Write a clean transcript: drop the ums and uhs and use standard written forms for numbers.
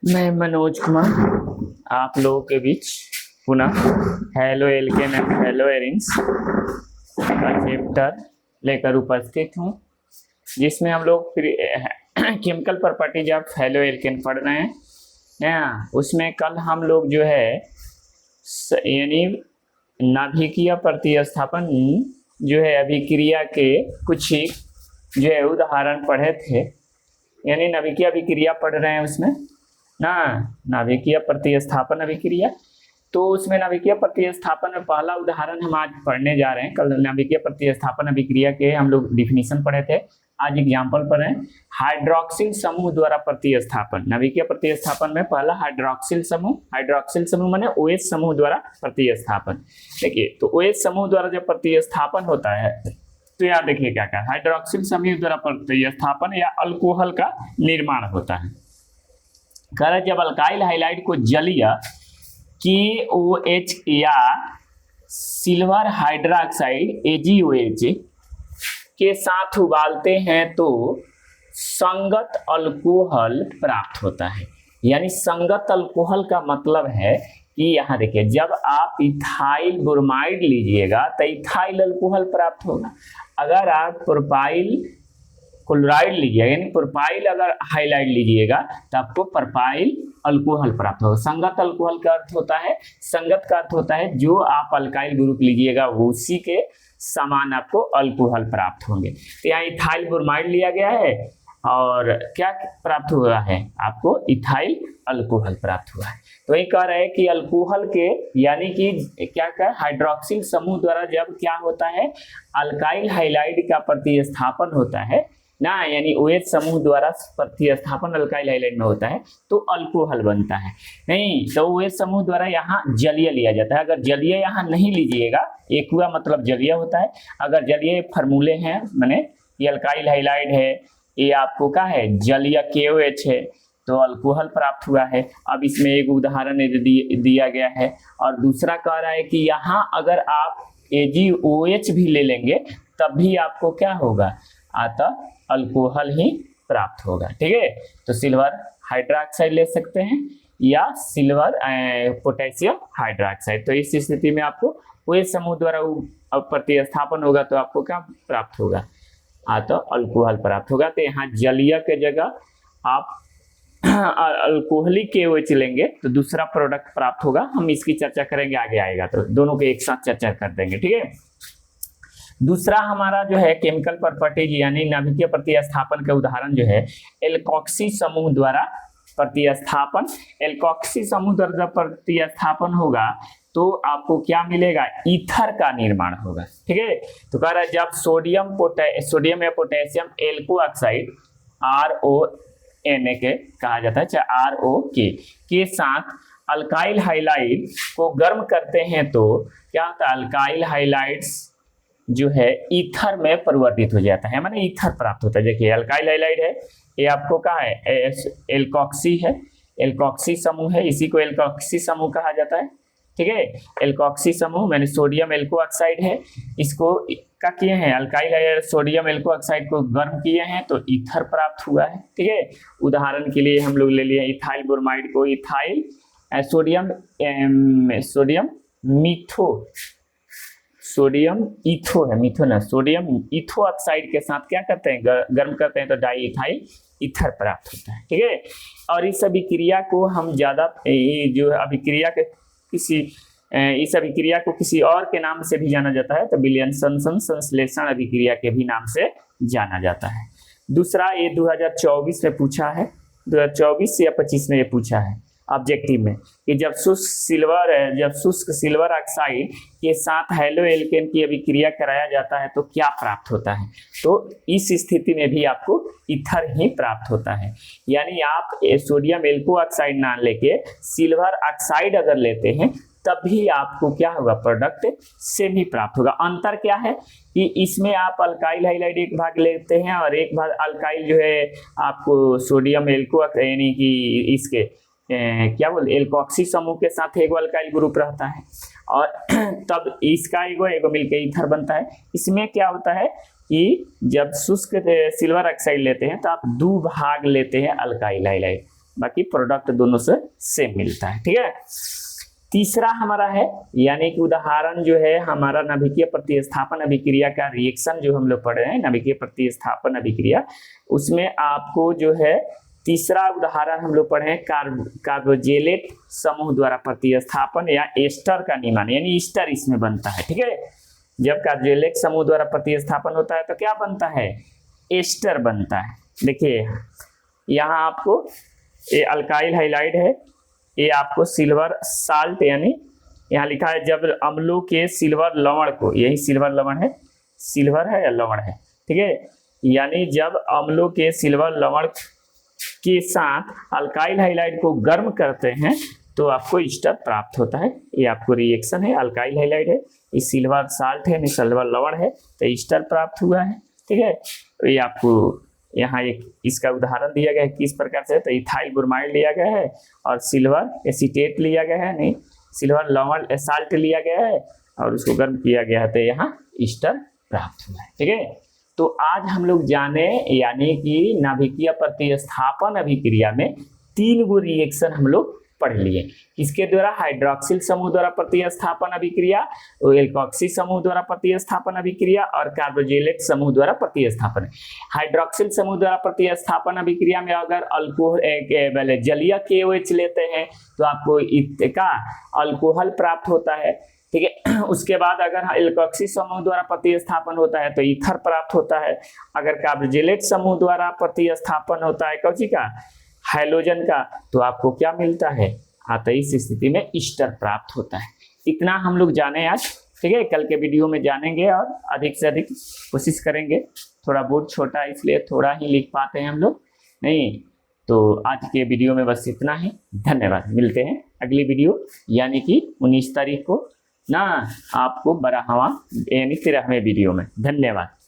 मैं मनोज कुमार आप लोगों के बीच पुनः halo alkane and hello arenes का चैप्टर लेकर उपस्थित हूँ, जिसमें हम लोग फिर chemical properties of halo alkane पढ़ रहे हैं ना। उसमें कल हम लोग जो है यानी नाभिकीय प्रतिस्थापन जो है अभिक्रिया के कुछ ही जो है उदाहरण पढ़े थे, यानी नाभिकीय अभिक्रिया पढ़ रहे हैं उसमें ना, नाभिकीय प्रतिस्थापन अभिक्रिया। तो उसमें नाभिकीय प्रतिस्थापन में पहला उदाहरण हम आज पढ़ने जा रहे हैं। कल नाभिकीय प्रतिस्थापन अभिक्रिया के हम लोग डिफिनीशन पढ़े थे, आज एग्जाम्पल पढ़े हैं। हाइड्रोक्सिल समूह द्वारा प्रतिस्थापन, नाभिकीय प्रतिस्थापन में पहला हाइड्रोक्सिल समूह माने OH समूह द्वारा प्रतिस्थापन। देखिए तो OH समूह द्वारा जब प्रतिस्थापन होता है तो यहाँ देखिए क्या क्या, हाइड्रोक्सिल समूह द्वारा प्रतिस्थापन या अल्कोहल का निर्माण होता है। कह रहे जब अल्काइल हाइलाइड को जलीय KOH या सिल्वर हाइड्रोक्साइड AgOH के साथ उबालते हैं तो संगत अल्कोहल प्राप्त होता है। यानी संगत अल्कोहल का मतलब है कि यहाँ देखिए जब आप इथाइल ब्रोमाइड लीजिएगा तो इथाइल अल्कोहल प्राप्त होगा। अगर आप प्रोपाइल क्लोराइड लीजिएगा यानी प्रोपाइल अगर हाइलाइड लीजिएगा तो आपको प्रोपाइल अल्कोहल प्राप्त होगा। संगत अल्कोहल का अर्थ होता है, संगत का अर्थ होता है जो आप अल्काइल ग्रुप लीजिएगा उसी के समान आपको अल्कोहल प्राप्त होंगे। तो यहाँ इथाइल ब्रोमाइड लिया गया है और क्या प्राप्त हुआ है आपको, इथाइल अल्कोहल प्राप्त हुआ है। तो ये कह रहे हैं कि अल्कोहल के यानी कि क्या क्या हाइड्रोक्सिल समूह द्वारा जब क्या होता है अल्काइल हाइलाइड का प्रतिस्थापन होता है ना, यानी OH समूह द्वारा प्रतिस्थापन अल्काइल हाइलाइड में होता है तो अल्कोहल बनता है। नहीं तो OH समूह द्वारा यहाँ जलीय लिया जाता है। अगर जलीय यहाँ नहीं लीजिएगा, एक्वा मतलब जलीय होता है, अगर जलीय फार्मूले हैं माने ये अल्काइल हाइलाइड है, ये आपको क्या है जलीय KOH है तो अल्कोहल प्राप्त हुआ है। अब इसमें एक उदाहरण दिया गया है और दूसरा कह रहा है कि यहाँ अगर आप AgOH भी ले लेंगे तब भी आपको क्या होगा, आता अल्कोहल ही प्राप्त होगा। ठीक है, तो सिल्वर हाइड्रोक्साइड ले सकते हैं या सिल्वर पोटेशियम हाइड्रोक्साइड। तो इस स्थिति में आपको OH समूह द्वारा प्रतिस्थापन होगा तो आपको क्या प्राप्त होगा, आता अल्कोहल प्राप्त होगा। तो यहाँ जलीय के जगह आप अल्कोहलिक KOH लेंगे तो दूसरा प्रोडक्ट प्राप्त होगा। हम इसकी चर्चा करेंगे, आगे आएगा तो दोनों के एक साथ चर्चा कर देंगे। ठीक है, दूसरा हमारा जो है केमिकल प्रॉपर्टीज यानी नाभिकीय प्रतिस्थापन का उदाहरण जो है एल्कोक्सी समूह द्वारा प्रतिस्थापन। एल्कोक्सी समूह द्वारा प्रतिस्थापन होगा तो आपको क्या मिलेगा, ईथर का निर्माण होगा। ठीक है, तो कह रहा है जब सोडियम या पोटेशियम एल्को ऑक्साइड RONA के कहा जाता है, चाहे ROK के साथ अल्काइल हाइलाइड को गर्म करते हैं तो क्या होता है, अल्काइल हाइलाइड्स जो है ईथर में परिवर्तित हो जाता है, माने ईथर प्राप्त होता है। देखिए अल्काइल हाइलाइड है, ये आपको क्या है एल्कोक्सी है, एल्कोक्सी समूह है, इसी को एल्कोक्सी समूह कहा जाता है। ठीक है, एल्कोक्सी समूह मैंने सोडियम एल्को ऑक्साइड है, इसको क्या किए हैं अल्काइल हाइलाइड सोडियम एल्को ऑक्साइड को गर्म किए हैं तो ईथर प्राप्त हुआ है। ठीक है, उदाहरण के लिए हम लोग ले लिए इथाइल ब्रोमाइड को, इथाइल सोडियम इथो ऑक्साइड के साथ क्या करते हैं, गर्म करते हैं तो डाई इथाइल ईथर प्राप्त होता है। ठीक है, और इस अभिक्रिया को हम ज्यादा जो अभिक्रिया के इस अभिक्रिया को किसी और के नाम से भी जाना जाता है, तो विलियमसन संश्लेषण अभिक्रिया के भी नाम से जाना जाता है। दूसरा ये 2024 में पूछा है, 2024 या 25 में ये पूछा है ऑब्जेक्टिव में कि जब शुष्क सिल्वर ऑक्साइड के साथ हेलो एल्केन की अभिक्रिया कराया जाता है तो क्या प्राप्त होता है। तो इस स्थिति में भी आपको ईथर ही प्राप्त होता है। यानी आप सोडियम एल्को ऑक्साइड ना लेके सिल्वर ऑक्साइड अगर लेते हैं तब भी आपको क्या होगा, प्रोडक्ट सेम ही प्राप्त होगा। अंतर क्या है कि इसमें आप अल्काइल हाइलाइड एक भाग लेते हैं और एक भाग अल्काइल जो है आपको सोडियम एल्को यानी कि इसके क्या बोलते एल्कोक्सी समूह के साथ एगो अल्काइल ग्रुप रहता है और तब इसका एगो मिलकर ईथर बनता है। इसमें क्या होता है कि जब शुष्क सिल्वर ऑक्साइड लेते हैं तो आप 2 भाग लेते हैं अल्काइल हाइलाइड, बाकी प्रोडक्ट दोनों से सेम मिलता है। ठीक है, तीसरा हमारा है, यानी कि उदाहरण जो है हमारा नाभिकीय प्रतिस्थापन अभिक्रिया का रिएक्शन जो हम लोग पढ़े हैं, नाभिकीय प्रतिस्थापन अभिक्रिया, उसमें आपको जो है तीसरा उदाहरण हम लोग पढ़े हैं कार्बोजेलेट समूह द्वारा प्रतिस्थापन या एस्टर का निर्माण, यानी ईस्टर इसमें बनता है। ठीक है, जब कार्बोजेलेट समूह द्वारा प्रतिस्थापन होता है तो क्या बनता है, एस्टर बनता है। देखिए यहाँ आपको ये अल्काइल हाइलाइड है, ये आपको सिल्वर साल्ट, यानी यहाँ लिखा है जब अम्लों के सिल्वर लवण को, यही सिल्वर लवण है, सिल्वर है या लवण है, ठीक है, यानी जब अम्लों के सिल्वर लवण के साथ अल्काइल हाइलाइड को गर्म करते हैं तो आपको ईस्टर प्राप्त होता है। ये आपको रिएक्शन है, अल्काइल हाइलाइड है, ये सिल्वर साल्ट है, सिल्वर लवण है, तो ईस्टर प्राप्त हुआ है। ठीक है, तो ये आपको यहाँ एक इसका उदाहरण दिया गया है किस प्रकार से, तो इथाइल ब्रोमाइड लिया गया है और सिल्वर एसीटेट लिया गया है, नहीं सिल्वर लवण साल्ट लिया गया है और उसको गर्म किया गया है, तो यहाँ ईस्टर प्राप्त हुआ है। ठीक है, तो आज हम लोग जाने यानी कि नाभिकीय प्रतिस्थापन अभिक्रिया में 3 गो रिएक्शन हम लोग पढ़ लिए। इसके द्वारा हाइड्रोक्सिल समूह द्वारा प्रतिस्थापन अभिक्रिया, एल्कोक्सी समूह द्वारा प्रतिस्थापन अभिक्रिया और कार्बोजेलेट समूह द्वारा प्रतिस्थापन। हाइड्रोक्सिल समूह द्वारा प्रतिस्थापन अभिक्रिया में अगर अल्कोहल जलीय KOH लेते हैं तो आपको इसका अल्कोहल प्राप्त होता है। ठीक है, उसके बाद अगर एल्कोक्सी समूह द्वारा प्रतिस्थापन होता है तो ईथर प्राप्त होता है। अगर कार्बोजेलेट समूह द्वारा प्रतिस्थापन होता है कौची का, हाइड्रोजन का, तो आपको क्या मिलता है, तो इस स्थिति में ईस्टर प्राप्त होता है। इतना हम लोग जाने आज। ठीक है, कल के वीडियो में जानेंगे और अधिक से अधिक कोशिश करेंगे। थोड़ा बोर्ड छोटा है इसलिए थोड़ा ही लिख पाते हैं हम लोग, नहीं तो आज के वीडियो में बस इतना ही। धन्यवाद, मिलते हैं अगली वीडियो यानी कि 19 तारीख को ना आपको 12वां यानी 13वें वीडियो में। धन्यवाद।